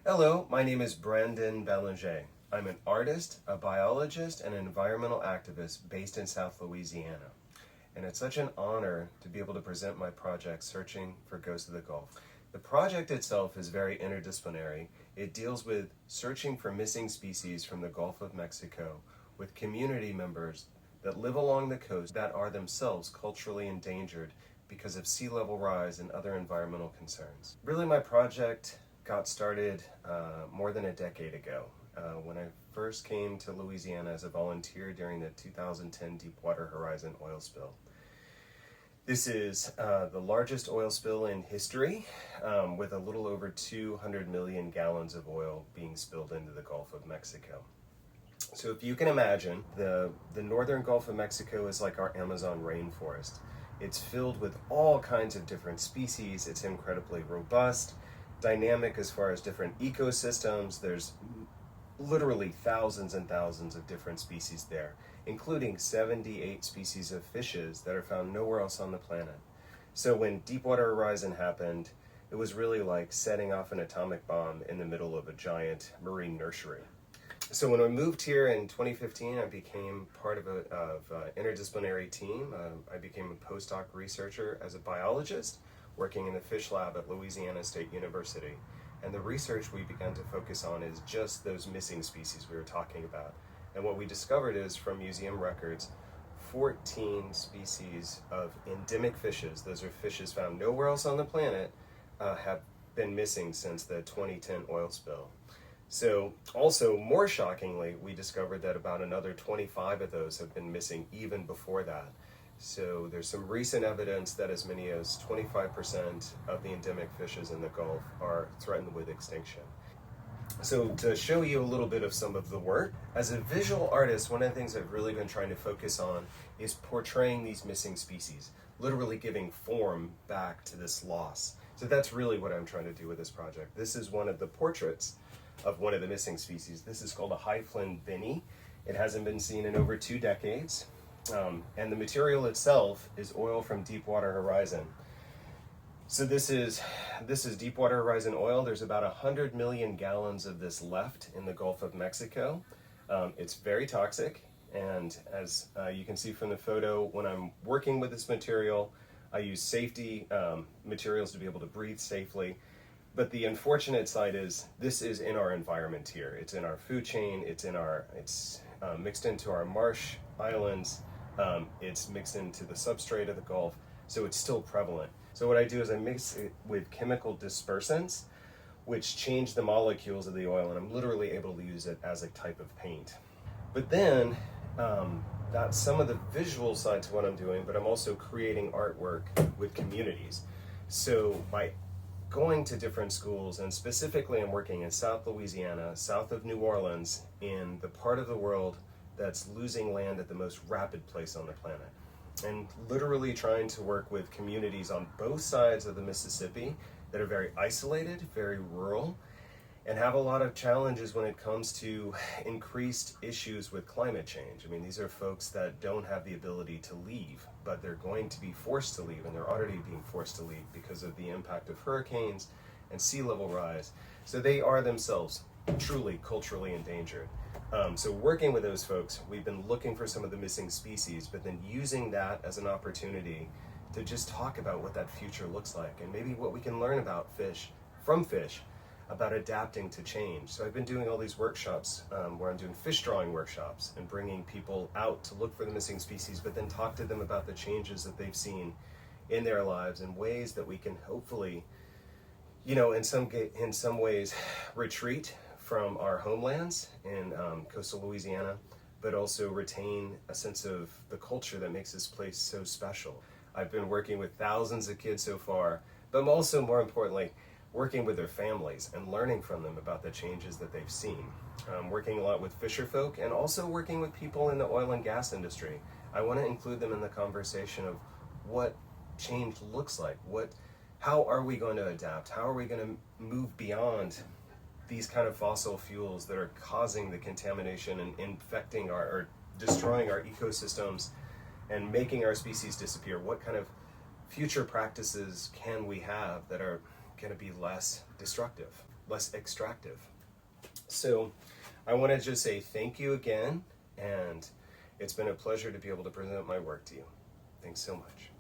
Hello, my name is Brandon Belanger. I'm an artist, a biologist, and an environmental activist based in South Louisiana. And it's such an honor to be able to present my project, Searching for Ghosts of the Gulf. The project itself is very interdisciplinary. It deals with searching for missing species from the Gulf of Mexico with community members that live along the coast that are themselves culturally endangered because of sea level rise and other environmental concerns. Really, my project got started more than a decade ago when I first came to Louisiana as a volunteer during the 2010 Deepwater Horizon oil spill. This is the largest oil spill in history, with a little over 200 million gallons of oil being spilled into the Gulf of Mexico. So if you can imagine, the northern Gulf of Mexico is like our Amazon rainforest. It's filled with all kinds of different species. It's incredibly robust, dynamic as far as different ecosystems. There's literally thousands and thousands of different species there, including 78 species of fishes that are found nowhere else on the planet. So when Deepwater Horizon happened, it was really like setting off an atomic bomb in the middle of a giant marine nursery. So when I moved here in 2015, I became part of an interdisciplinary team. I became a postdoc researcher as a biologist, working in the fish lab at Louisiana State University. And the research we began to focus on is just those missing species we were talking about. And what we discovered is, from museum records, 14 species of endemic fishes, those are fishes found nowhere else on the planet, have been missing since the 2010 oil spill. So also, more shockingly, we discovered that about another 25 of those have been missing even before that. So there's some recent evidence that as many as 25% of the endemic fishes in the Gulf are threatened with extinction. So to show you a little bit of some of the work, as a visual artist, one of the things I've really been trying to focus on is portraying these missing species, literally giving form back to this loss. So that's really what I'm trying to do with this project. This is one of the portraits of one of the missing species. This is called a high-fin binny. It hasn't been seen in over 2 decades. And the material itself is oil from Deepwater Horizon. So this is Deepwater Horizon oil. There's about 100 million gallons of this left in the Gulf of Mexico. It's very toxic, and as you can see from the photo, when I'm working with this material, I use safety materials to be able to breathe safely. But the unfortunate side is this is in our environment here. It's in our food chain. It's mixed into our marsh islands. It's mixed into the substrate of the Gulf, so it's still prevalent. So what I do is I mix it with chemical dispersants, which change the molecules of the oil, and I'm literally able to use it as a type of paint. But then, that's some of the visual side to what I'm doing, but I'm also creating artwork with communities. So by going to different schools, and specifically I'm working in South Louisiana, south of New Orleans, in the part of the world that's losing land at the most rapid pace on the planet. And literally trying to work with communities on both sides of the Mississippi that are very isolated, very rural, and have a lot of challenges when it comes to increased issues with climate change. I mean, these are folks that don't have the ability to leave, but they're going to be forced to leave, and they're already being forced to leave because of the impact of hurricanes and sea level rise. So they are themselves truly culturally endangered. So working with those folks, we've been looking for some of the missing species, but then using that as an opportunity to just talk about what that future looks like, and maybe what we can learn about fish, about adapting to change. So I've been doing all these workshops where I'm doing fish drawing workshops and bringing people out to look for the missing species, but then talk to them about the changes that they've seen in their lives and ways that we can hopefully, in some ways retreat from our homelands in coastal Louisiana, but also retain a sense of the culture that makes this place so special. I've been working with thousands of kids so far, but I'm also, more importantly, working with their families and learning from them about the changes that they've seen. Working a lot with fisher folk, and also working with people in the oil and gas industry. I want to include them in the conversation of what change looks like. How are we going to adapt? How are we going to move beyond these kind of fossil fuels that are causing the contamination and infecting or destroying our ecosystems and making our species disappear? What kind of future practices can we have that are going to be less destructive? less extractive. So I want to just say thank you again, and it's been a pleasure to be able to present my work to you. Thanks so much.